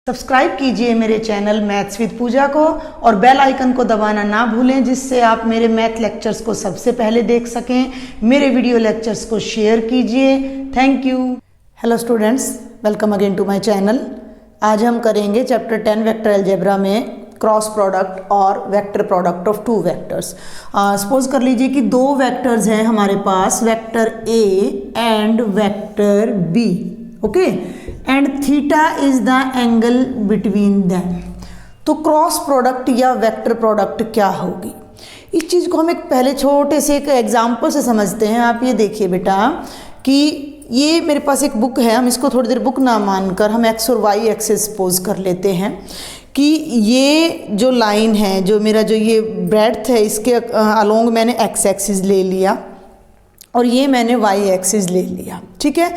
Subscribe कीजिए मेरे channel maths with पूजा को और बेल आइकन को दबाना ना भूलें, जिससे आप मेरे मैथ लेक्चर्स को सबसे पहले देख सकें। मेरे वीडियो लेक्चर्स को शेयर कीजिए। Thank you. Hello students, welcome again to my channel. आज हम करेंगे चैप्टर 10 वेक्टर अलजेब्रा में क्रॉस प्रोडक्ट और vector product of two vectors. Suppose कर लीजिए कि दो वेक्टर्स हैं हमारे पास, vector a and vector b, okay, and theta is the angle between them. तो क्रॉस प्रोडक्ट या वेक्टर प्रोडक्ट क्या होगी, इस चीज़ को हम एक पहले छोटे से एक एग्जाम्पल से समझते हैं। आप ये देखिए बेटा कि ये मेरे पास एक बुक है, हम इसको थोड़ी देर बुक ना मानकर हम एक्स और वाई एक्सिस सपोज कर लेते हैं कि ये जो लाइन है, जो मेरा जो ये ब्रेड्थ है, इसके अलोंग मैंने एक्स एक्सिस ले लिया और ये मैंने वाई एक्सिस ले लिया, ठीक है।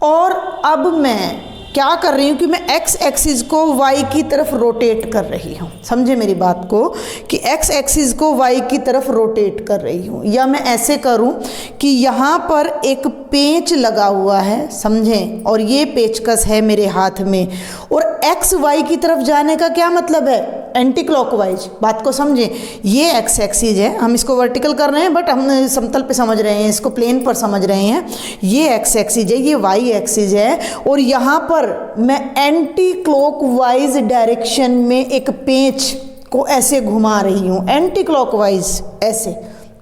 और अब मैं क्या कर रही हूँ कि मैं एक्स एक्सिस को वाई की तरफ रोटेट कर रही हूँ। समझे मेरी बात को कि एक्स एक्सिस को वाई की तरफ रोटेट कर रही हूँ, या मैं ऐसे करूँ कि यहाँ पर एक पेंच लगा हुआ है, समझें, और ये पेचकस है मेरे हाथ में, और एक्स वाई की तरफ जाने का क्या मतलब है, एंटी क्लॉकवाइज। बात को समझें, ये एक्स एक्सिस है, हम इसको वर्टिकल कर रहे हैं बट हम समतल पे समझ रहे हैं, इसको प्लेन पर समझ रहे हैं। ये एक्स एक्सिस है, ये वाई एक्सिस है, और यहाँ पर मैं एंटी क्लॉकवाइज डायरेक्शन में एक पेंच को ऐसे घुमा रही हूँ, एंटी क्लॉकवाइज ऐसे।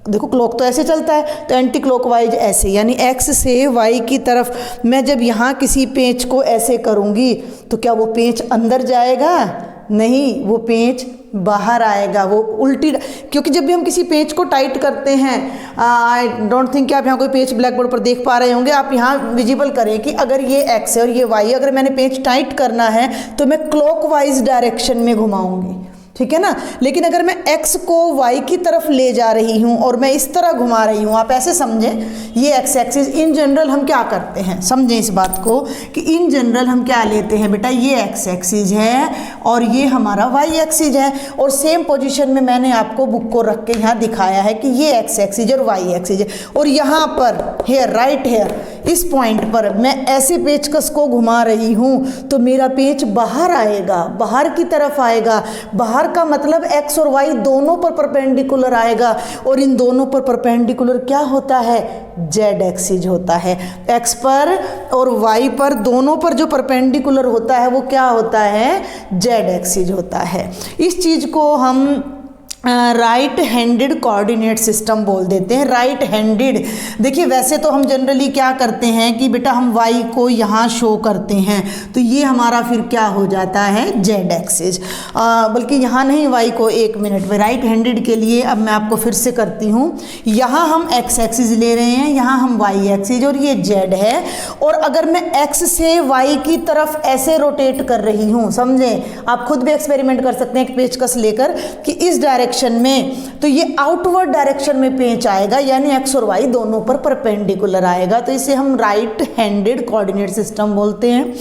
देखो क्लॉक तो ऐसे चलता है, तो एंटी क्लॉकवाइज ऐसे, यानी एक्स से वाई की तरफ मैं जब यहाँ किसी पेंच को ऐसे करूँगी तो क्या वो पेंच अंदर जाएगा? नहीं, वो पेंच बाहर आएगा, वो उल्टी। क्योंकि जब भी हम किसी पेंच को टाइट करते हैं, आई डोंट थिंक कि आप यहाँ कोई पेंच ब्लैक बोर्ड पर देख पा रहे होंगे। आप यहाँ विजिबल करें कि अगर ये एक्स है और ये वाई, अगर मैंने पेंच टाइट करना है तो मैं क्लॉकवाइज डायरेक्शन में घुमाऊंगी, ठीक है ना। लेकिन अगर मैं x को y की तरफ ले जा रही हूँ और मैं इस तरह घुमा रही हूँ, आप ऐसे समझें, ये x एक्सिस इन जनरल हम क्या करते हैं, समझें इस बात को कि इन जनरल हम क्या लेते हैं बेटा, ये x एक्सिस है और ये हमारा y एक्सिस है, और सेम पोजीशन में मैंने आपको बुक को रख के यहाँ दिखाया है कि ये x एक्सिस और y एक्सिस है, और यहाँ पर हेयर राइट हेयर इस पॉइंट पर मैं ऐसे पेचकस को घुमा रही हूँ तो मेरा पेंच बाहर आएगा, बाहर की तरफ आएगा। बाहर का मतलब x और y दोनों पर परपेंडिकुलर आएगा, और इन दोनों पर परपेंडिकुलर क्या होता है, z एक्सिस होता है। x पर और y पर दोनों पर जो परपेंडिकुलर होता है वो क्या होता है, z एक्सिस होता है। इस चीज़ को हम राइट हैंडेड कोऑर्डिनेट सिस्टम बोल देते हैं। राइट हैंडेड, देखिए वैसे तो हम जनरली क्या करते हैं कि बेटा हम y को यहाँ शो करते हैं, तो ये हमारा फिर क्या हो जाता है, z एक्सिस। बल्कि यहाँ नहीं, y को एक मिनट में राइट हैंडेड के लिए अब मैं आपको फिर से करती हूँ। यहाँ हम x एक्सिस ले रहे हैं, यहाँ हम y एक्सिस, और ये z है। और अगर मैं x से y की तरफ ऐसे रोटेट कर रही हूँ, समझें, आप खुद भी एक्सपेरिमेंट कर सकते हैं एक पेचकस लेकर कि इस डायरेक्शन में, तो ये आउटवर्ड डायरेक्शन में पेंच आएगा, यानी एक्स और वाई दोनों पर परपेंडिकुलर आएगा, तो इसे हम राइट हैंडेड कोऑर्डिनेट सिस्टम बोलते हैं।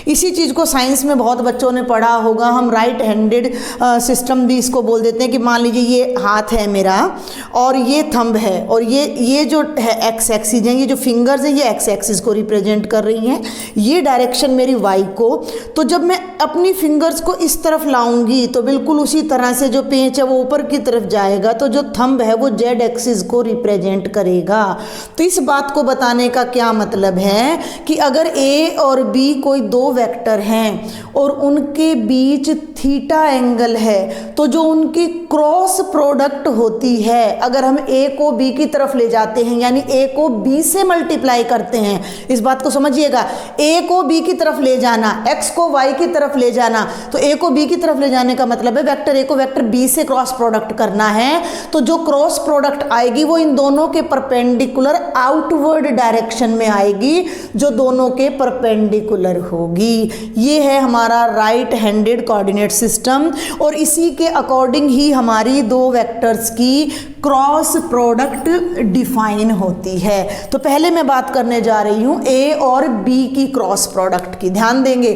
इसी चीज़ को साइंस में बहुत बच्चों ने पढ़ा होगा, हम राइट हैंडेड सिस्टम भी इसको बोल देते हैं कि मान लीजिए ये हाथ है मेरा और ये थंब है, और ये जो है एक्स एक्सिस है, ये जो फिंगर्स है ये एक्स एक्सिस को रिप्रेजेंट कर रही हैं, ये डायरेक्शन मेरी वाई को। तो जब मैं अपनी फिंगर्स को इस तरफ लाऊंगी तो बिल्कुल उसी तरह से जो पेंच है वो ऊपर की तरफ जाएगा, तो जो थंब है वो z एक्सिस को रिप्रेजेंट करेगा। तो इस बात को बताने का क्या मतलब है कि अगर a और b कोई दो वेक्टर हैं और उनके बीच थीटा एंगल है, तो जो उनकी क्रॉस प्रोडक्ट होती है, अगर हम a को b की तरफ ले जाते हैं, यानी a को b से मल्टीप्लाई करते हैं, इस बात को समझिएगा, a को b की तरफ ले जाना, x को y की तरफ ले जाना, तो a को b की तरफ ले जाने का मतलब है वेक्टर a को वेक्टर b से क्रॉस प्रोडक्ट करना है। तो जो क्रॉस प्रोडक्ट आएगी वो इन दोनों के परपेंडिकुलर आउटवर्ड डायरेक्शन में आएगी, जो दोनों के परपेंडिकुलर होगी। ये है हमारा राइट हैंडेड कोऑर्डिनेट सिस्टम, और इसी के अकॉर्डिंग ही हमारी दो वेक्टर्स की क्रॉस प्रोडक्ट डिफाइन होती है। तो पहले मैं बात करने जा रही हूँ a और b की क्रॉस प्रोडक्ट की। ध्यान देंगे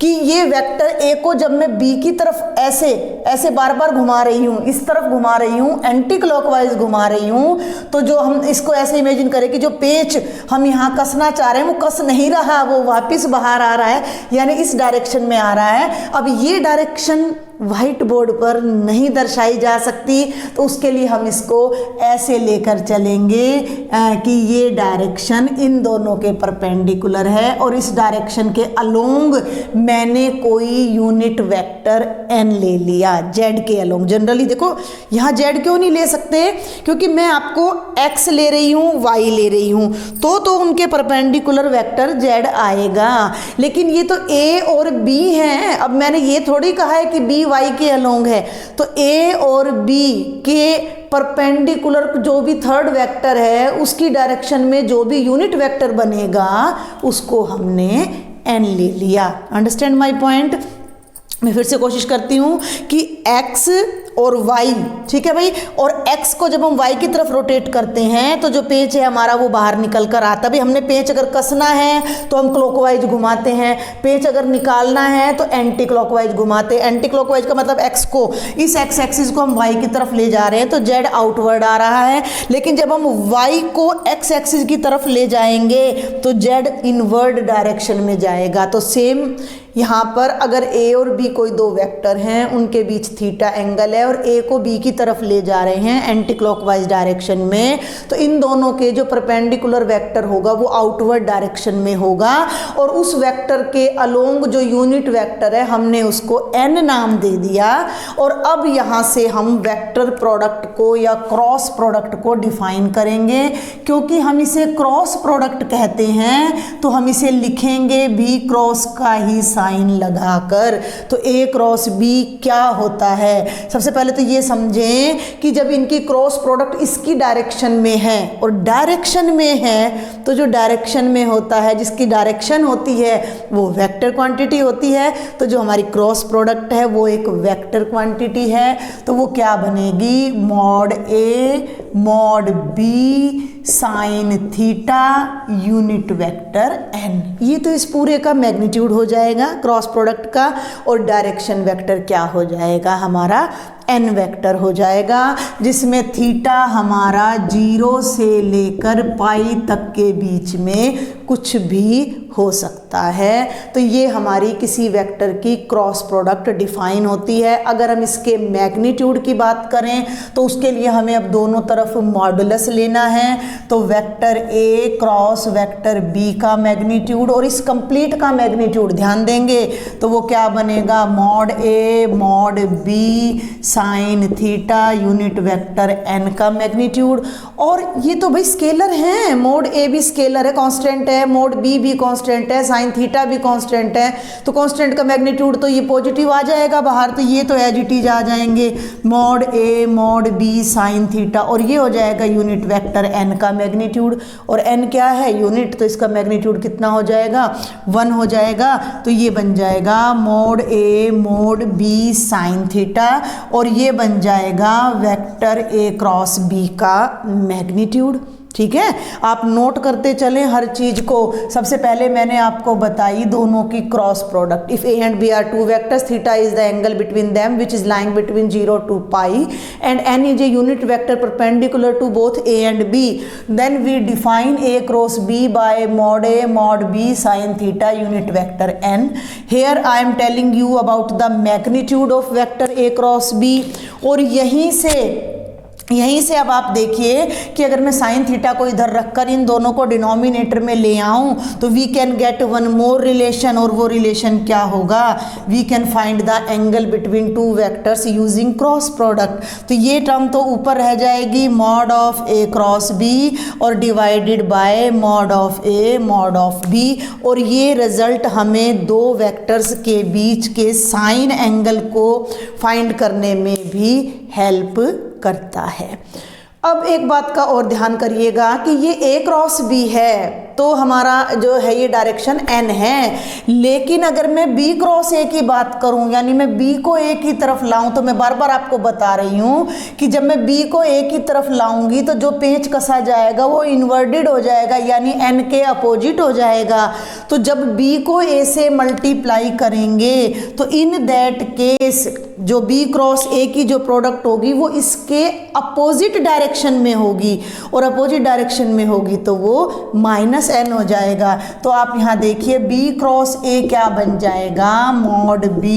कि ये वेक्टर a को जब मैं b की तरफ ऐसे ऐसे बार बार घुमा रही हूँ, इस इस तरफ घुमा रही हूँ, एंटी क्लॉकवाइज घुमा रही हूँ, तो जो हम इसको ऐसे इमेजिन करें कि जो पेच हम यहाँ कसना चाह रहे हैं वो कस नहीं रहा, वो वापस बाहर आ रहा है, यानी इस डायरेक्शन में आ रहा है। अब ये डायरेक्शन व्हाइट बोर्ड पर नहीं दर्शाई जा सकती, तो उसके लिए हम इसको ऐसे लेकर चलेंगे कि ये डायरेक्शन इन दोनों के परपेंडिकुलर है और इस डायरेक्शन के अलोंग मैंने कोई यूनिट वेक्टर n ले लिया, z के अलोंग। जनरली देखो यहाँ z क्यों नहीं ले सकते, क्योंकि मैं आपको x ले रही हूँ, y ले रही हूँ, तो उनके परपेंडिकुलर वेक्टर z आएगा। लेकिन ये तो a और b हैं, अब मैंने ये थोड़ी कहा है कि b y के अलोंग है, तो a और b के परपेंडिकुलर जो भी थर्ड वेक्टर है उसकी डायरेक्शन में जो भी यूनिट वेक्टर बनेगा उसको हमने n ले लिया। Understand my point. मैं फिर से कोशिश करती हूँ कि x और y, ठीक है भाई, और x को जब हम y की तरफ रोटेट करते हैं तो जो पेच है हमारा वो बाहर निकल कर आता है। भाई हमने पेच अगर कसना है तो हम क्लॉकवाइज घुमाते हैं, पेच अगर निकालना है तो एंटी क्लॉकवाइज घुमाते हैं। एंटी क्लॉकवाइज का मतलब x को, इस x एक्सिस को हम y की तरफ ले जा रहे हैं तो z आउटवर्ड आ रहा है, लेकिन जब हम y को x एक्सिस की तरफ ले जाएंगे तो z इनवर्ड डायरेक्शन में जाएगा। तो सेम यहाँ पर अगर a और b कोई दो वेक्टर हैं, उनके बीच थीटा एंगल है और a को b की तरफ ले जा रहे हैं एंटी क्लॉकवाइज डायरेक्शन में, तो इन दोनों के जो परपेंडिकुलर वेक्टर होगा वो आउटवर्ड डायरेक्शन में होगा और उस वेक्टर के अलोंग जो यूनिट वेक्टर है हमने उसको n नाम दे दिया। और अब यहाँ से हम वेक्टर प्रोडक्ट को या क्रॉस प्रोडक्ट को डिफाइन करेंगे। क्योंकि हम इसे क्रॉस प्रोडक्ट कहते हैं तो हम इसे लिखेंगे भी क्रॉस का ही साइन लगाकर। तो a क्रॉस b क्या होता है, सबसे पहले तो ये समझें कि जब इनकी क्रॉस प्रोडक्ट इसकी डायरेक्शन में है और डायरेक्शन में है, तो जो डायरेक्शन में होता है, जिसकी डायरेक्शन होती है वो वेक्टर क्वांटिटी होती है, तो जो हमारी क्रॉस प्रोडक्ट है वो एक वेक्टर क्वांटिटी है। तो वो क्या बनेगी, mod a mod b sine theta unit vector n। ये तो इस पूरे का मैग्नीट्यूड हो जाएगा क्रॉस प्रोडक्ट का, और डायरेक्शन वेक्टर क्या हो जाएगा हमारा, n वेक्टर हो जाएगा, जिसमें थीटा हमारा 0 से लेकर पाई तक के बीच में कुछ भी हो सकता है। तो ये हमारी किसी वेक्टर की क्रॉस प्रोडक्ट डिफाइन होती है। अगर हम इसके मैग्नीट्यूड की बात करें तो उसके लिए हमें अब दोनों तरफ मॉडुलस लेना है। तो vector a cross vector b का मैग्नीट्यूड और इस कंप्लीट का मैग्नीट्यूड ध्यान देंगे तो वो क्या बनेगा, mod a mod b sine theta unit vector n का मैग्नीट्यूड। और ये तो भाई स्केलर हैं, मोड a भी स्केलर है, कांस्टेंट है, मोड b भी कांस्टेंट है, साइन थीटा भी कांस्टेंट है, तो कांस्टेंट का मैग्नीट्यूड तो ये पॉजिटिव आ जाएगा बाहर, तो ये तो एज इट इज आ जाएंगे mod a mod b sine theta, और ये हो जाएगा यूनिट वेक्टर n का मैग्नीट्यूड। और n क्या है, यूनिट, तो इसका मैग्नीट्यूड कितना हो जाएगा, 1 हो जाएगा। तो ये बन जाएगा mod a mod b sine theta, और ये बन जाएगा वेक्टर a क्रॉस b का मैग्नीट्यूड। ठीक है, आप नोट करते चलें हर चीज को। सबसे पहले मैंने आपको बताई दोनों की cross product. If a and b are two vectors, theta is the angle between them which is lying between 0 to pi, and n is a unit vector perpendicular to both a and b. Then we define a cross b by mod a mod b sin theta unit vector n. Here I am telling you about the magnitude of vector a cross b। और यहीं से अब आप देखिए कि अगर मैं sine theta को इधर रखकर इन दोनों को डिनोमिनेटर में ले आऊं तो we can get one more relation, और वो रिलेशन क्या होगा, we can find the angle between two vectors using cross product. तो ये टर्म तो ऊपर रह जाएगी mod of a cross b और divided by mod of a mod of b, और ये रिजल्ट हमें दो वेक्टर्स के बीच के साइन एंगल को फाइंड करने में भी हेल्प करता है। अब एक बात का और ध्यान करिएगा कि ये a क्रॉस b है, तो हमारा जो है ये डायरेक्शन n है। लेकिन अगर मैं b क्रॉस a की बात करूं, यानी मैं b को a की तरफ लाऊं, तो मैं बार बार आपको बता रही हूं कि जब मैं b को a की तरफ लाऊंगी तो जो पेंच कसा जाएगा वो इन्वर्टेड हो जाएगा, यानी n के अपोजिट हो जाएगा। तो जब b को a से मल्टीप्लाई करेंगे तो इन दैट केस जो b क्रॉस a की जो प्रोडक्ट होगी वो इसके अपोजिट डायरेक्शन में होगी, और अपोजिट डायरेक्शन में होगी तो वो -n हो जाएगा। तो आप यहाँ देखिए b क्रॉस a क्या बन जाएगा, mod b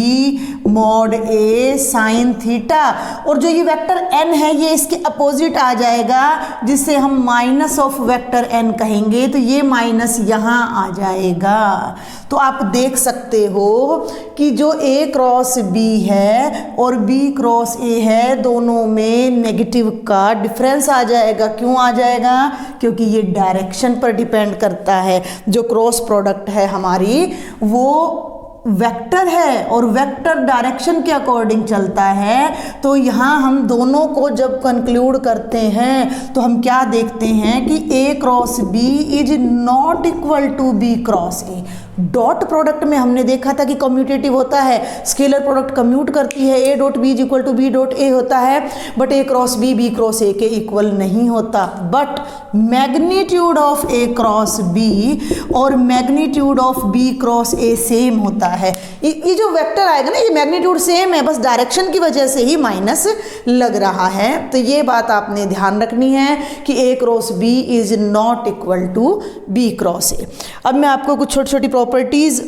mod a sine theta, और जो ये वेक्टर n है ये इसके अपोजिट आ जाएगा, जिससे हम माइनस ऑफ वेक्टर n कहेंगे, तो ये माइनस यहाँ आ जाएगा। तो आप देख सकते हो कि जो a क्रॉस b है और b क्रॉस a है, दोनों में नेगेटिव का डिफरेंस आ जाएगा। क्यों आ जाएगा? क्योंकि ये डायरेक्शन पर डिपेंड करता है। जो क्रॉस प्रोडक्ट है हमारी वो वेक्टर है और वेक्टर डायरेक्शन के अकॉर्डिंग चलता है। तो यहाँ हम दोनों को जब कंक्लूड करते हैं तो हम क्या देखते हैं कि a cross b is not equal to b cross a। Dot product में हमने देखा था कि कम्यूटेटिव होता है, स्केलर प्रोडक्ट कम्यूट करती है, a dot b is equal to b dot a होता है, but a cross b cross a के इक्वल नहीं होता। But magnitude of a cross b और magnitude of b cross a same होता है। ये जो वेक्टर आएगा ना, ये मैग्नीट्यूड सेम है, बस डायरेक्शन की वजह से ही माइनस लग रहा है। तो ये बात आपने ध्यान रखनी है कि a cross b is not equal to b cross a। अब मैं आपको कुछ छोटी छोटी प्रॉपर्टीज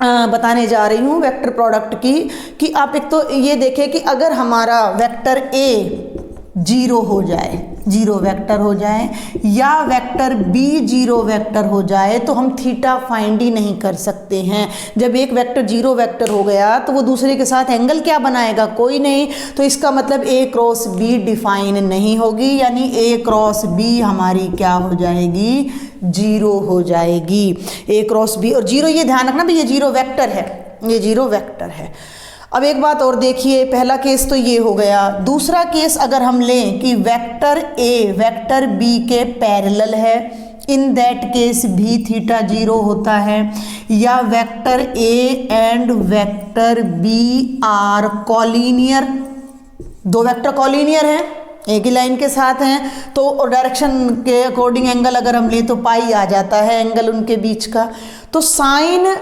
बताने जा रही हूँ वेक्टर प्रोडक्ट की, कि आप एक तो ये देखें कि अगर हमारा वेक्टर a जीरो हो जाए, जीरो वेक्टर हो जाए, या वेक्टर b जीरो वेक्टर हो जाए, तो हम थीटा फाइंड ही नहीं कर सकते हैं। जब एक वेक्टर जीरो वेक्टर हो गया तो वो दूसरे के साथ एंगल क्या बनाएगा? कोई नहीं। तो इसका मतलब a क्रॉस b डिफाइन नहीं होगी, यानी a क्रॉस b हमारी क्या हो जाएगी? जीरो हो जाएगी। a क्रॉस b, और जीरो ये ध्यान रखना भी ये जीरो वेक्टर है, ये जीरो वेक्टर है। अब एक बात और देखिए, पहला केस तो ये हो गया। दूसरा केस अगर हम लें कि वेक्टर a वेक्टर b के पैरेलल है, इन दैट केस भी थीटा जीरो होता है, या vector a and vector b are collinear, दो वेक्टर कॉलीनियर हैं, एक ही लाइन के साथ हैं, तो डायरेक्शन के अकॉर्डिंग एंगल अगर हम लें तो पाई आ जाता है एंगल उनके बीच का। तो साइन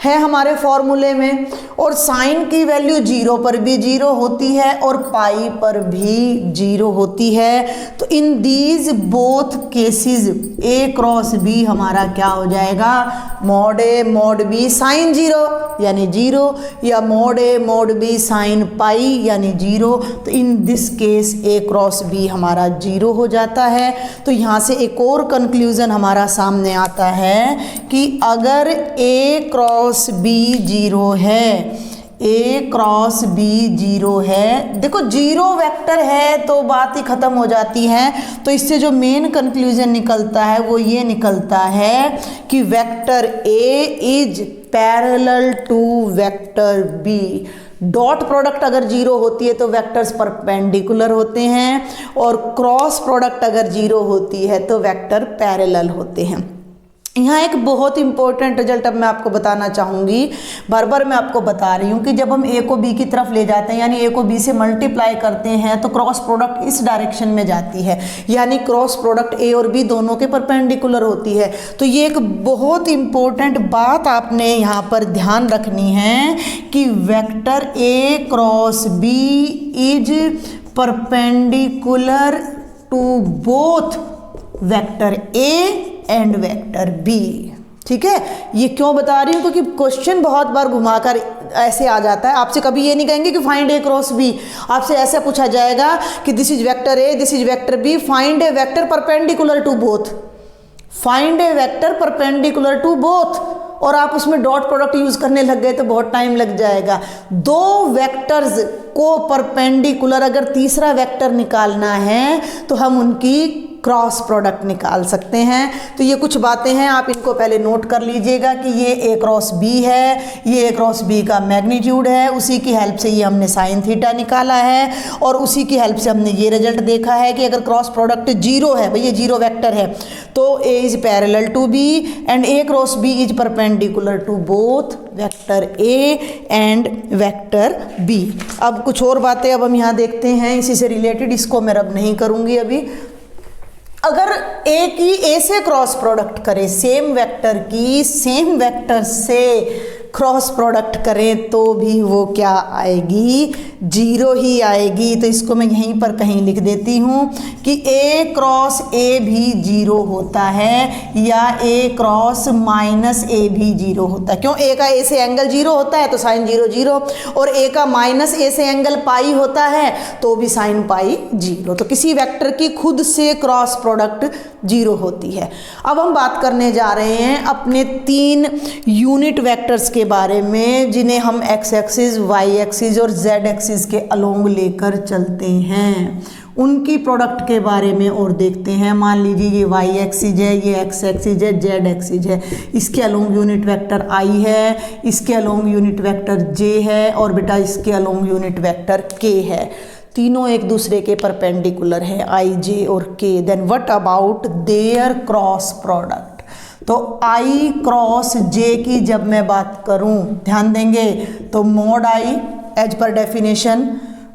है हमारे फॉर्मूले में, और साइन की वैल्यू जीरो पर भी जीरो होती है और पाई पर भी जीरो होती है। तो in these both cases a cross b हमारा क्या हो जाएगा? Mod a mod b sine zero यानी जीरो, या mod a mod b sine pi यानी जीरो। तो in this case a cross b हमारा जीरो हो जाता है। तो यहाँ से एक और कंक्लूजन हमारा सामने आता है कि अगर a क्रॉस b जीरो है, a क्रॉस b जीरो है, देखो जीरो वेक्टर है तो बात ही खत्म हो जाती है। तो इससे जो मेन कंक्लूजन निकलता है वो ये निकलता है कि vector a is parallel to vector b। Dot product अगर जीरो होती है तो वेक्टर्स परपेंडिकुलर होते हैं, और क्रॉस प्रोडक्ट अगर जीरो होती है तो वेक्टर पैरेलल होते हैं। यहाँ एक बहुत इंपॉर्टेंट रिजल्ट अब मैं आपको बताना चाहूँगी, बार बार मैं आपको बता रही हूँ कि जब हम a को b की तरफ ले जाते हैं, यानी a को b से मल्टीप्लाई करते हैं, तो क्रॉस प्रोडक्ट इस डायरेक्शन में जाती है, यानी क्रॉस प्रोडक्ट a और b दोनों के परपेंडिकुलर होती है। तो ये एक बहुत इंपॉर्टेंट बात आपने यहाँ पर ध्यान रखनी है कि vector a cross b is perpendicular to both vector a and vector b। ठीक है, ये क्यों बता रही हूँ? क्योंकि क्वेश्चन बहुत बार घुमाकर ऐसे आ जाता है। आपसे कभी ये नहीं कहेंगे कि फाइंड a क्रॉस b, आपसे ऐसा पूछा जाएगा कि this is vector a this is vector b, find a vector perpendicular to both, find a vector perpendicular to both, और आप उसमें डॉट प्रोडक्ट यूज करने लग गए तो बहुत टाइम लग जाएगा। दो वेक्टर्स को परपेंडिकुलर अगर तीसरा वेक्टर निकालना है तो हम उनकी क्रॉस प्रोडक्ट निकाल सकते हैं। तो ये कुछ बातें हैं, आप इनको पहले नोट कर लीजिएगा कि ये A क्रॉस B है, ये A क्रॉस B का मैग्नीट्यूड है, उसी की हेल्प से ये हमने साइन थीटा निकाला है और उसी की हेल्प से हमने ये रिजल्ट देखा है कि अगर क्रॉस प्रोडक्ट जीरो है, भाई ये जीरो वेक्टर है, तो A is parallel to B and A cross B is perpendicular to both vector A and vector B। अब कुछ और बातें अब हम यहाँ देखते हैं इसी से रिलेटेड, इसको मैं रब नहीं करूँगी अभी। अगर A से क्रॉस प्रोडक्ट करें, सेम वेक्टर की सेम वेक्टर से क्रॉस प्रोडक्ट करें तो भी वो क्या आएगी, जीरो ही आएगी। तो इसको मैं यहीं पर कहीं लिख देती हूँ कि A क्रॉस A भी जीरो होता है या A क्रॉस माइनस A भी जीरो होता है। क्यों? A का A से एंगल जीरो होता है तो साइन जीरो जीरो, और A का माइनस A से एंगल पाई होता है तो भी साइन पाई जीरो। तो किसी वेक्टर की खुद से क्रॉस प्रोडक्ट जीरो होती है। अब हम बात करने जा रहे हैं अपने 3 यूनिट वेक्टर्स के बारे में जिन्हें हम एक्स एक्सिस, वाई एक्सिस और जेड एक्सिस के अलोंग लेकर चलते हैं। उनकी प्रोडक्ट के बारे में और देखते हैं। मान लीजिए ये वाई एक्सिस है, ये एक्स एक्सिस है, जेड एक्सिस है, इसके अलोंग यूनिट वेक्टर आई है, इसके अलोंग यूनिट वेक्टर जे है और बेटा इसके अलोंग यूनिट वेक्टर के है। तीनों एक दूसरे के परपेंडिकुलर है, आई जे और K. Then what about their cross product? तो आई क्रॉस जे की जब मैं बात करूं, ध्यान देंगे, तो mod i as per definition,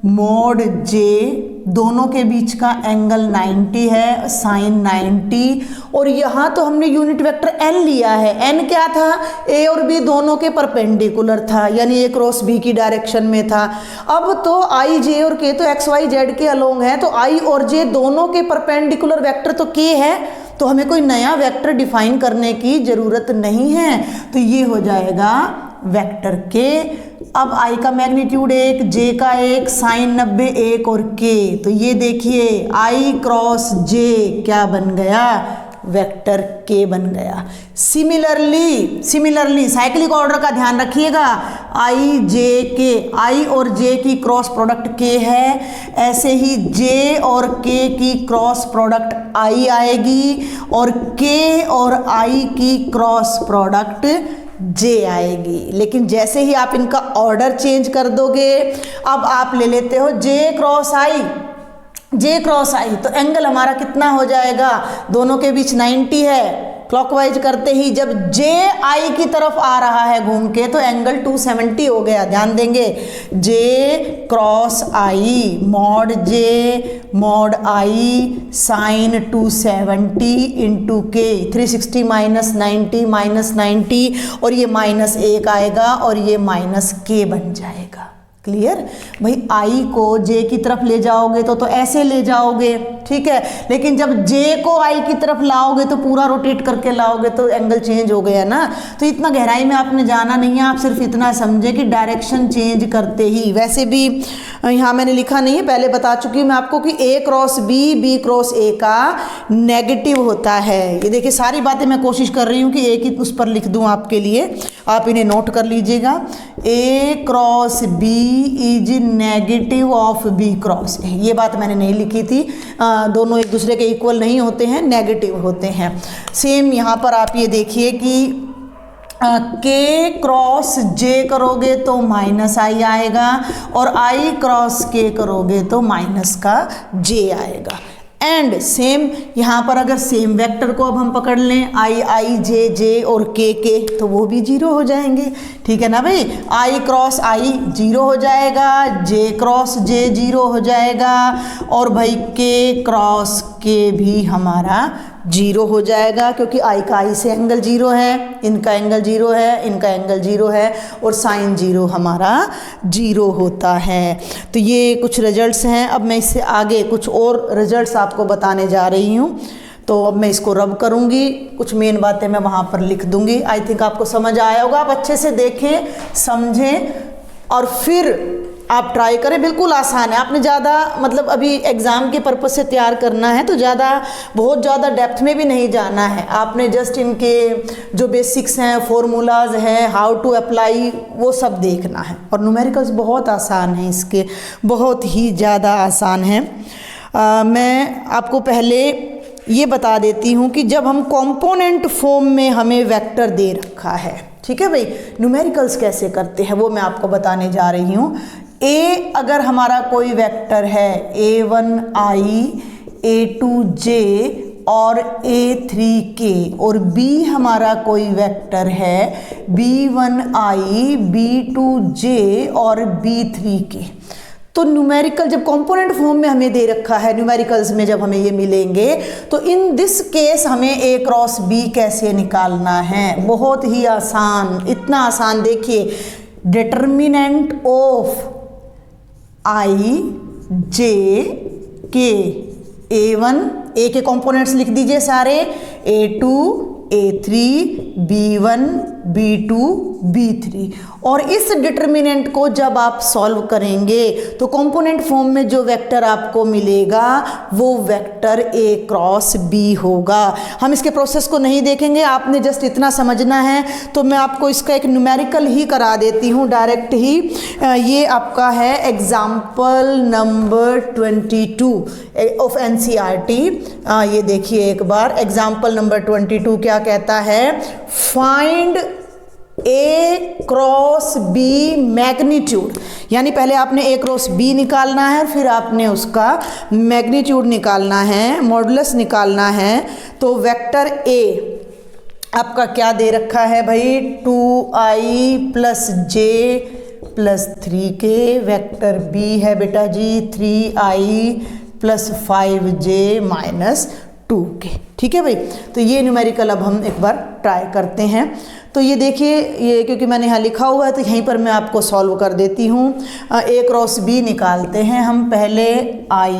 mod j दोनों के बीच का एंगल 90 है, साइन 90, और यहाँ तो हमने यूनिट वेक्टर n लिया है। n क्या था? a और b दोनों के परपेंडिकुलर था, यानी a क्रॉस b की डायरेक्शन में था। अब तो i j और k तो x y z के अलोंग है, तो i और j दोनों के परपेंडिकुलर वेक्टर तो k है, तो हमें कोई नया वेक्टर डिफाइन करने की ज़रूरत नहीं है। तो ये हो जाएगा वेक्टर के। अब I का मैग्नीट्यूड 1, J का 1, साइन 90 1 और K। तो ये देखिए I क्रॉस J क्या बन गया? वेक्टर K बन गया। सिमिलरली साइक्लिक ऑर्डर का ध्यान रखिएगा, I J K, I और J की क्रॉस प्रोडक्ट K है, ऐसे ही J और K की क्रॉस प्रोडक्ट I आएगी और K और I की क्रॉस प्रोडक्ट J आएगी। लेकिन जैसे ही आप इनका ऑर्डर चेंज कर दोगे, अब आप ले लेते हो J क्रॉस I, तो एंगल हमारा कितना हो जाएगा? दोनों के बीच 90 है। क्लॉकवाइज करते ही जब J I की तरफ आ रहा है घूम के, तो एंगल 270 हो गया। ध्यान देंगे, J cross I mod J mod I sine 270 into K, 360 minus 90 और ये माइनस 1 आएगा और ये माइनस K बन जाएगा। क्लियर? भाई I को J की तरफ ले जाओगे तो ऐसे ले जाओगे, ठीक है, लेकिन जब J को I की तरफ लाओगे तो पूरा रोटेट करके लाओगे तो एंगल चेंज हो गया ना। तो इतना गहराई में आपने जाना नहीं है, आप सिर्फ इतना समझे कि डायरेक्शन चेंज करते ही, वैसे भी यहाँ मैंने लिखा नहीं है, पहले बता चुकी हूँ मैं आपको कि A cross B cross A का नेगेटिव होता है। ये देखिए सारी बातें मैं कोशिश कर रही हूँ कि एक ही उस पर लिख दूँ आपके लिए, आप इन्हें नोट कर लीजिएगा। A cross B is negative of B cross A, ये बात मैंने नहीं लिखी थी, दोनों एक दूसरे के इक्वल नहीं होते हैं, नेगेटिव होते हैं। सेम यहाँ पर आप ये देखिए कि K क्रॉस J करोगे तो माइनस I आएगा और I क्रॉस K करोगे तो माइनस का J आएगा। एंड सेम यहाँ पर अगर सेम वेक्टर को अब हम पकड़ लें, I J और K, तो वो भी जीरो हो जाएंगे। ठीक है ना भाई? I क्रॉस I जीरो हो जाएगा, J क्रॉस J जीरो हो जाएगा और भाई K क्रॉस K भी हमारा जीरो हो जाएगा, क्योंकि I का I से एंगल जीरो है, इनका एंगल जीरो है, इनका एंगल जीरो है और साइन जीरो हमारा जीरो होता है। तो ये कुछ रिजल्ट्स हैं। अब मैं इससे आगे कुछ और रिजल्ट्स आपको बताने जा रही हूँ। तो अब मैं इसको रब करूँगी, कुछ मेन बातें मैं वहाँ पर लिख दूँगी। आई थिंक आपको समझ आया होगा। आप अच्छे से देखें, समझें और फिर आप ट्राई करें। बिल्कुल आसान है, आपने ज़्यादा मतलब अभी एग्ज़ाम के पर्पज़ से तैयार करना है तो बहुत ज़्यादा डेप्थ में भी नहीं जाना है। आपने जस्ट इनके जो बेसिक्स हैं, फॉर्मूलाज हैं, हाउ टू अप्लाई, वो सब देखना है। और न्यूमेरिकल्स बहुत आसान है, इसके बहुत ही ज़्यादा आसान है। मैं आपको पहले ये बता देती हूँ कि जब हम कंपोनेंट फॉर्म में हमें वेक्टर दे रखा है, ठीक है भाई, न्यूमेरिकल्स कैसे करते हैं वो मैं आपको बताने जा रही हूँ। ए अगर हमारा कोई वेक्टर है a1i a2j और a3k, और b हमारा कोई वेक्टर है b1i b2j और b3k, तो न्यूमेरिकल जब कंपोनेंट फॉर्म में हमें दे रखा है, न्यूमेरिकल्स में जब हमें ये मिलेंगे, तो इन दिस केस हमें a क्रॉस b कैसे निकालना है। बहुत ही आसान, इतना आसान, देखिए determinant of i j k, a1 a के कंपोनेंट्स लिख दीजिए सारे, a2 a3 b1 b2 b3, और इस डिटर्मिनेंट को जब आप सॉल्व करेंगे तो कंपोनेंट फॉर्म में जो वेक्टर आपको मिलेगा वो वेक्टर a क्रॉस b होगा। हम इसके प्रोसेस को नहीं देखेंगे, आपने जस्ट इतना समझना है, तो मैं आपको इसका एक न्यूमेरिकल ही करा देती हूँ डायरेक्ट ही। ये आपका है एग्जाम्पल नंबर 22 ऑफ NCERT। ये देखिए एक बार, एग्जाम्पल नंबर 22 क्या कहता है, find a cross b magnitude, यानी पहले आपने a क्रॉस b निकालना है, फिर आपने उसका मैग्नीट्यूड निकालना है, मॉडुलस निकालना है। तो वेक्टर a आपका क्या दे रखा है भाई, 2i plus j plus 3k, vector b है बेटा जी 3i plus 5j minus 2k, ठीक है भाई। तो ये न्यूमेरिकल अब हम एक बार ट्राई करते हैं। तो ये देखिए, ये क्योंकि मैंने यहाँ लिखा हुआ है तो यहीं पर मैं आपको सॉल्व कर देती हूँ। a क्रॉस b निकालते हैं हम पहले, i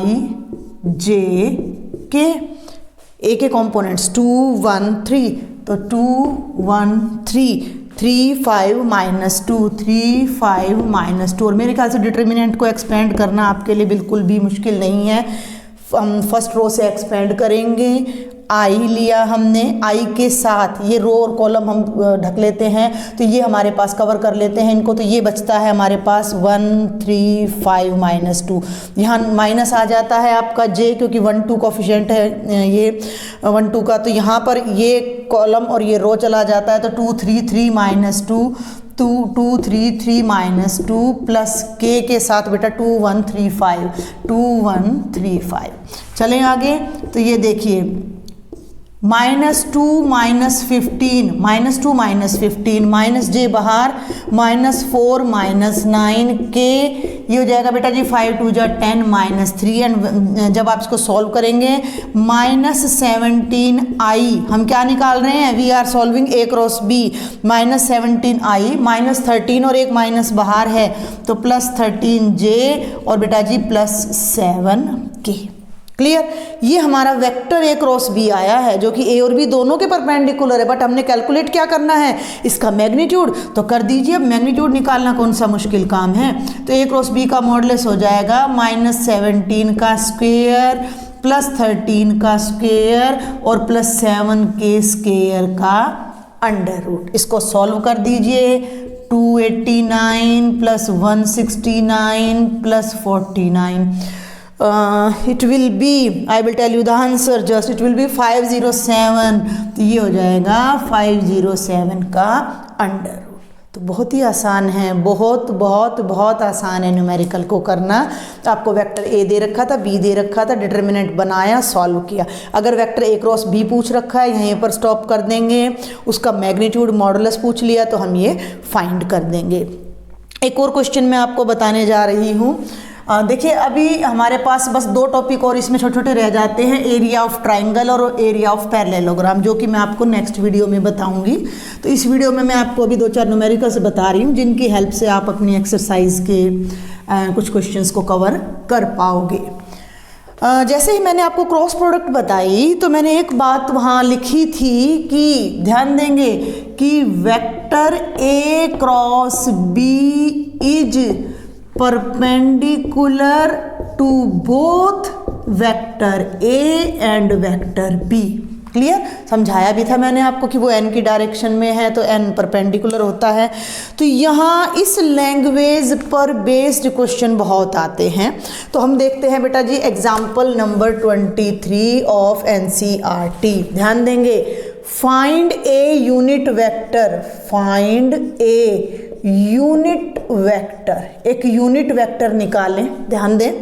j k, a के कंपोनेंट्स 2 1 3, तो 2 1 3 3 5 माइनस 2 3 5 माइनस 2, और मेरे ख्याल से डिटर्मिनेंट को एक्सपेंड करना आपके लिए बिल्कुल भी मुश्किल नहीं है। हम फर्स्ट रो से एक्सपेंड करेंगे, आई लिया हमने, आई के साथ ये रो और कॉलम हम ढक लेते हैं, तो ये हमारे पास कवर कर लेते हैं इनको, तो ये बचता है हमारे पास 1 3 5 माइनस 2, यहाँ माइनस आ जाता है आपका जे, क्योंकि 1 2 कोफिशिएंट है ये 1 2 का, तो यहाँ पर ये कॉलम और ये रो चला जाता है, तो 2 3 3 माइनस 2 2 2 3 3 माइनस 2 प्लस के साथ बेटा 2 1 3 5 2 1 3 5। चलें आगे, तो ये देखिए -2 -15 -2 -15 माइनस जे बाहर, -4 -9 के, ये हो जाएगा बेटा जी 5 2 जा 10 -3, एंड जब आप इसको सॉल्व करेंगे -17i, हम क्या निकाल रहे हैं, we are solving a cross b, -17i -13 और एक माइनस बाहर है, तो +13j और बेटा जी +7k। क्लियर, ये हमारा वेक्टर a क्रॉस b आया है, जो कि a और b दोनों के परपेंडिकुलर है, बट हमने कैलकुलेट क्या करना है, इसका मैग्नीट्यूड, तो कर दीजिए। अब मैग्नीट्यूड निकालना कौन सा मुश्किल काम है, तो a क्रॉस b का मॉडुलस हो जाएगा -17 का स्क्वायर +13 का स्क्वायर और +7 के स्क्वायर का अंडर रूट। इसको सॉल्व कर दीजिए, 289 + 169 + 49, it will be, I will tell you the answer just, it will be 507, तो ये हो जाएगा 507 का अंडर रूट। तो बहुत ही आसान है, बहुत बहुत बहुत आसान है न्यूमेरिकल को करना। आपको वेक्टर a दे रखा था, b दे रखा था, डिटर्मिनेंट बनाया, सॉल्व किया। अगर वेक्टर a क्रॉस b पूछ रखा है, यहीं पर स्टॉप कर देंगे, उसका मैग्नीट्यूड मॉडुलस पूछ लिया तो हम ये फाइंड कर देंगे। एक और क्वेश्चन मैं आपको बताने जा रही हूँ। देखिए अभी हमारे पास बस 2 टॉपिक और इसमें छोटे छोटे रह जाते हैं, एरिया ऑफ ट्राइंगल और एरिया ऑफ पैरेललोग्राम, जो कि मैं आपको नेक्स्ट वीडियो में बताऊंगी। तो इस वीडियो में मैं आपको अभी 2-4 न्यूमेरिकल्स बता रही हूँ, जिनकी हेल्प से आप अपनी एक्सरसाइज के कुछ क्वेश्चंस को कवर कर पाओगे। जैसे ही मैंने आपको क्रॉस प्रोडक्ट बताई, तो मैंने एक बात वहाँ लिखी थी कि ध्यान देंगे कि vector a cross b is perpendicular to both vector a and vector b। Clear? समझाया भी था मैंने आपको कि वो n की डायरेक्शन में है तो n परपेंडिकुलर होता है। तो यहाँ इस लैंग्वेज पर बेस्ड क्वेश्चन बहुत आते हैं। तो हम देखते हैं बेटा जी एग्जाम्पल नंबर 23 ऑफ NCERT। ध्यान देंगे, find a unit vector, find a unit vector, एक यूनिट वेक्टर निकालें। ध्यान दें,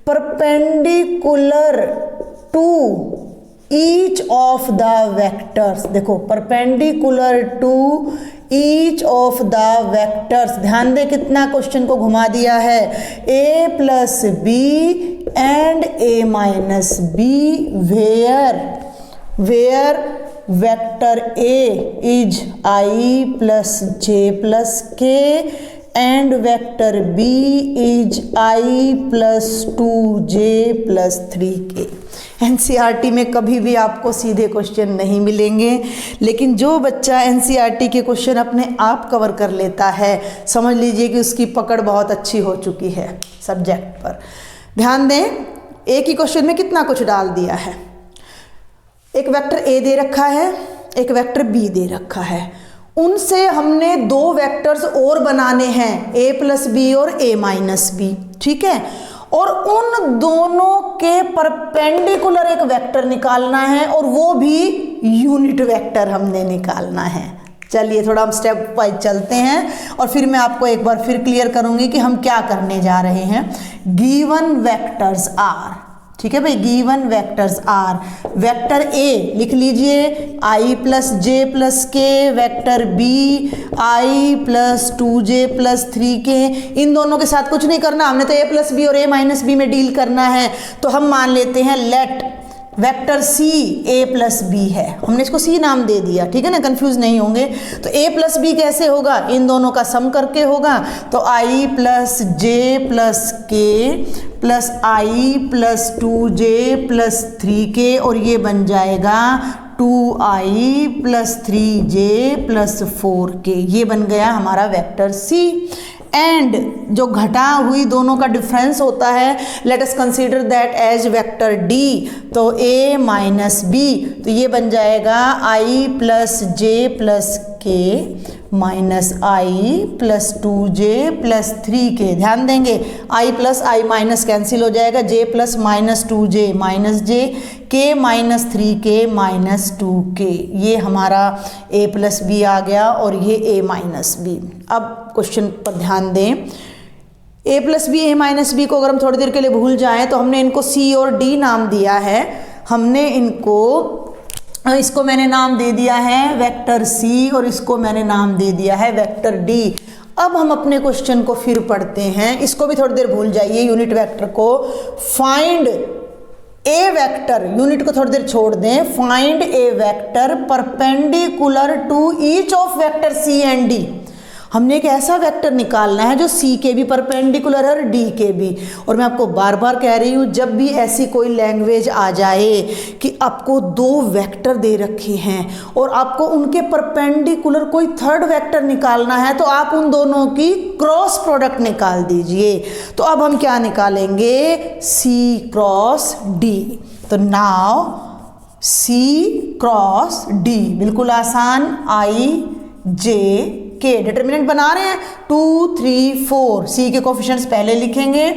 perpendicular to each of the vectors, देखो perpendicular to each of the vectors. ध्यान दे कितना क्वेश्चन को घुमा दिया है, a plus b and a minus b where vector a is i plus j plus k and vector b is i plus 2j plus 3k। NCERT में कभी भी आपको सीधे क्वेश्चन नहीं मिलेंगे, लेकिन जो बच्चा NCERT के क्वेश्चन अपने आप कवर कर लेता है, समझ लीजिए कि उसकी पकड़ बहुत अच्छी हो चुकी है सब्जेक्ट पर। ध्यान दें, एक ही क्वेश्चन में कितना कुछ डाल दिया है। एक वेक्टर a दे रखा है, एक वेक्टर b दे रखा है, उनसे हमने दो वेक्टर्स और बनाने हैं, a प्लस बी और a माइनस बी, ठीक है। और उन दोनों के परपेंडिकुलर एक वेक्टर निकालना है और वो भी यूनिट वेक्टर हमने निकालना है। चलिए थोड़ा हम स्टेप वाइज चलते हैं और फिर मैं आपको एक बार फिर क्लियर करूंगी कि हम क्या करने जा रहे हैं। गिवन वेक्टर्स आर, ठीक है भाई, given vectors are, vector A लिख लीजिए i plus J plus K, vector B i plus 2j plus 3k। इन दोनों के साथ कुछ नहीं करना, हमने तो a प्लस बी और a माइनस बी में डील करना है। तो हम मान लेते हैं let vector c a plus B है, हमने इसको c नाम दे दिया, ठीक है ना, कंफ्यूज नहीं होंगे। तो a प्लस बी कैसे होगा, इन दोनों का सम करके होगा। तो i प्लस जे प्लस के plus i plus 2j plus 3k और ये बन जाएगा 2i plus 3j plus 4k। ये बन गया हमारा वेक्टर c। एंड जो घटा हुई दोनों का डिफरेंस होता है, let us consider that as vector d, तो a माइनस बी, तो ये बन जाएगा i plus J plus K minus i plus 2j plus 3k। ध्यान देंगे i plus i minus cancel हो जाएगा, j plus minus 2j minus j, k minus 3k minus 2k। ये हमारा a प्लस बी आ गया और ये a माइनस बी। अब क्वेश्चन पर ध्यान दें, a plus B a minus B को अगर हम थोड़ी देर के लिए भूल जाएं तो हमने इनको c और d नाम दिया है, हमने इसको मैंने नाम दे दिया है वेक्टर c और इसको मैंने नाम दे दिया है वेक्टर d। अब हम अपने क्वेश्चन को फिर पढ़ते हैं, इसको भी थोड़ी देर भूल जाइए यूनिट वेक्टर को। फाइंड ए वेक्टर, यूनिट को थोड़ी देर छोड़ दें, find a vector perpendicular to each of vector c and d। हमने एक ऐसा वेक्टर निकालना है जो c के भी परपेंडिकुलर है और d के भी। और मैं आपको बार बार कह रही हूँ, जब भी ऐसी कोई लैंग्वेज आ जाए कि आपको दो वेक्टर दे रखे हैं और आपको उनके परपेंडिकुलर कोई थर्ड वेक्टर निकालना है, तो आप उन दोनों की क्रॉस प्रोडक्ट निकाल दीजिए। तो अब हम क्या निकालेंगे, c क्रॉस d। तो नाउ c क्रॉस d, बिल्कुल आसान, i j के डिटर्मिनेंट बना रहे हैं 2 3 4, सी के कोफिशिएंट्स पहले लिखेंगे,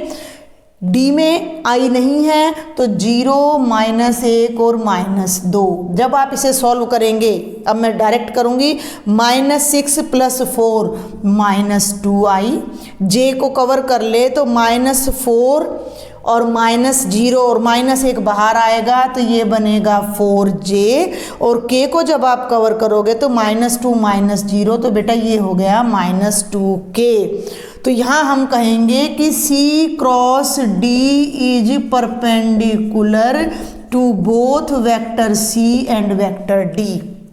डी में आई नहीं है तो 0 -1 और -2। जब आप इसे सॉल्व करेंगे, अब मैं डायरेक्ट करूंगी, -6 + 4 -2i, जे को कवर कर ले तो -4 और -0 और -1 बाहर आएगा तो ये बनेगा 4j, और k को जब आप कवर करोगे तो -2 -0, तो बेटा ये हो गया -2k। तो यहाँ हम कहेंगे कि c cross d is perpendicular to both vector c and vector d।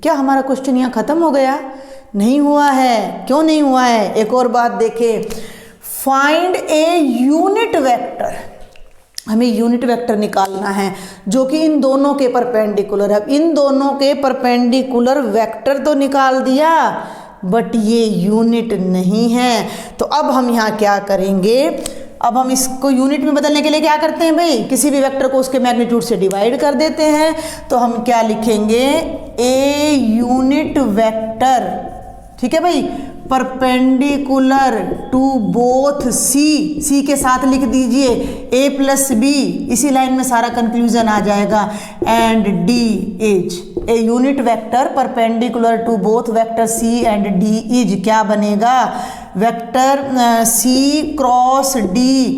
क्या हमारा क्वेश्चन यहाँ खत्म हो गया? नहीं हुआ है। क्यों नहीं हुआ है? एक और बात देखें, फाइंड ए यूनिट वेक्टर, हमें यूनिट वेक्टर निकालना है जो कि इन दोनों के परपेंडिकुलर है। इन दोनों के परपेंडिकुलर वेक्टर तो निकाल दिया, बट ये यूनिट नहीं है। तो अब हम यहाँ क्या करेंगे, अब हम इसको यूनिट में बदलने के लिए क्या करते हैं भाई, किसी भी वेक्टर को उसके मैग्नीट्यूड से डिवाइड कर देते हैं। तो हम क्या लिखेंगे, ए यूनिट वेक्टर, ठीक है भाई, परपेंडिकुलर टू बोथ सी के साथ लिख दीजिए ए प्लस बी, इसी लाइन में सारा कंक्लूजन आ जाएगा, and D is a unit vector perpendicular to both vector C and D is क्या बनेगा, वेक्टर सी क्रॉस डी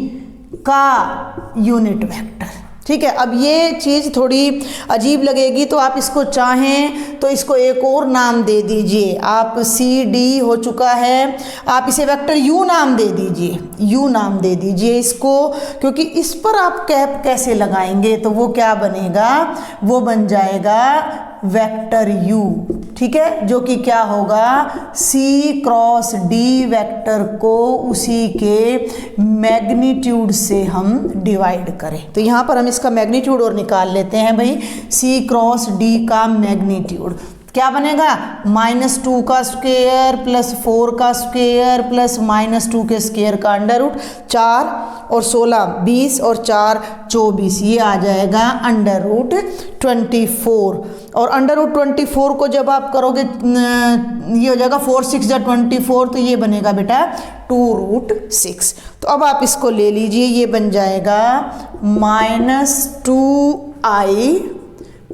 का यूनिट वेक्टर। ठीक है, अब ये चीज़ थोड़ी अजीब लगेगी तो आप इसको चाहें तो इसको एक और नाम दे दीजिए। आप सी डी हो चुका है, आप इसे वेक्टर यू नाम दे दीजिए, यू नाम दे दीजिए इसको, क्योंकि इस पर आप कैप कैसे लगाएंगे तो वो क्या बनेगा, वो बन जाएगा वेक्टर यू। ठीक है, जो कि क्या होगा, सी क्रॉस डी वेक्टर को उसी के मैग्नीट्यूड से हम डिवाइड करें। तो यहाँ पर हम इसका मैग्नीट्यूड और निकाल लेते हैं भाई, सी क्रॉस डी का मैग्नीट्यूड क्या बनेगा, -2 का स्क्वायर प्लस 4 का स्क्वायर प्लस -2 के स्क्वायर का अंडर रूट, 4 और 16 20 और 4 24, ये आ जाएगा अंडर रूट 24। और अंडर रूट 24 को जब आप करोगे ये हो जाएगा 4 6 जा 24, तो ये बनेगा बेटा 2√6। तो अब आप इसको ले लीजिए, ये बन जाएगा -2i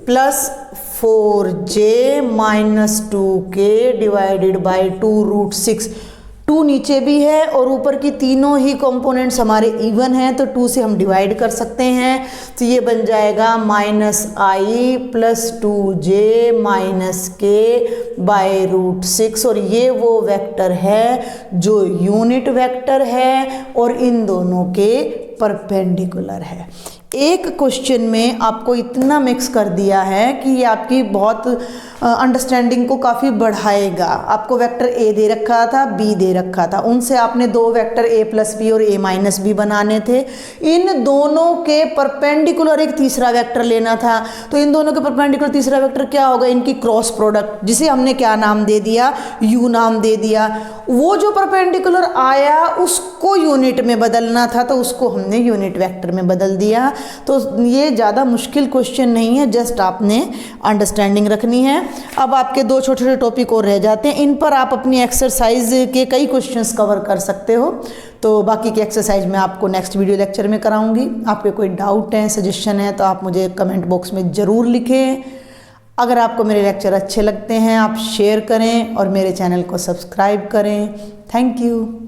plus 4j -2k divided by 2√6। 2 नीचे भी है और ऊपर की तीनों ही कंपोनेंट्स हमारे इवन हैं, तो 2 से हम डिवाइड कर सकते हैं। तो ये बन जाएगा -i plus 2j -k by √6। और ये वो वेक्टर है जो यूनिट वेक्टर है और इन दोनों के परपेंडिकुलर है। एक क्वेश्चन में आपको इतना मिक्स कर दिया है कि ये आपकी बहुत अंडरस्टैंडिंग को काफ़ी बढ़ाएगा। आपको वेक्टर ए दे रखा था, बी दे रखा था, उनसे आपने 2 वेक्टर ए प्लस बी और ए माइनस बी बनाने थे। इन दोनों के परपेंडिकुलर एक तीसरा वेक्टर लेना था। तो इन दोनों के परपेंडिकुलर तीसरा वेक्टर क्या होगा, इनकी क्रॉस प्रोडक्ट, जिसे हमने क्या नाम दे दिया, यू नाम दे दिया। वो जो परपेंडिकुलर आया उसको यूनिट में बदलना था, तो उसको हमने यूनिट वेक्टर में बदल दिया। तो ये ज़्यादा मुश्किल क्वेश्चन नहीं है, जस्ट आपने अंडरस्टैंडिंग रखनी है। अब आपके 2 छोटे छोटे टॉपिक और रह जाते हैं, इन पर आप अपनी एक्सरसाइज के कई क्वेश्चंस कवर कर सकते हो। तो बाकी की एक्सरसाइज मैं आपको नेक्स्ट वीडियो लेक्चर में कराऊंगी। आपके कोई डाउट है, सजेशन है, तो आप मुझे कमेंट बॉक्स में ज़रूर लिखें। अगर आपको मेरे लेक्चर अच्छे लगते हैं आप शेयर करें और मेरे चैनल को सब्सक्राइब करें। Thank you.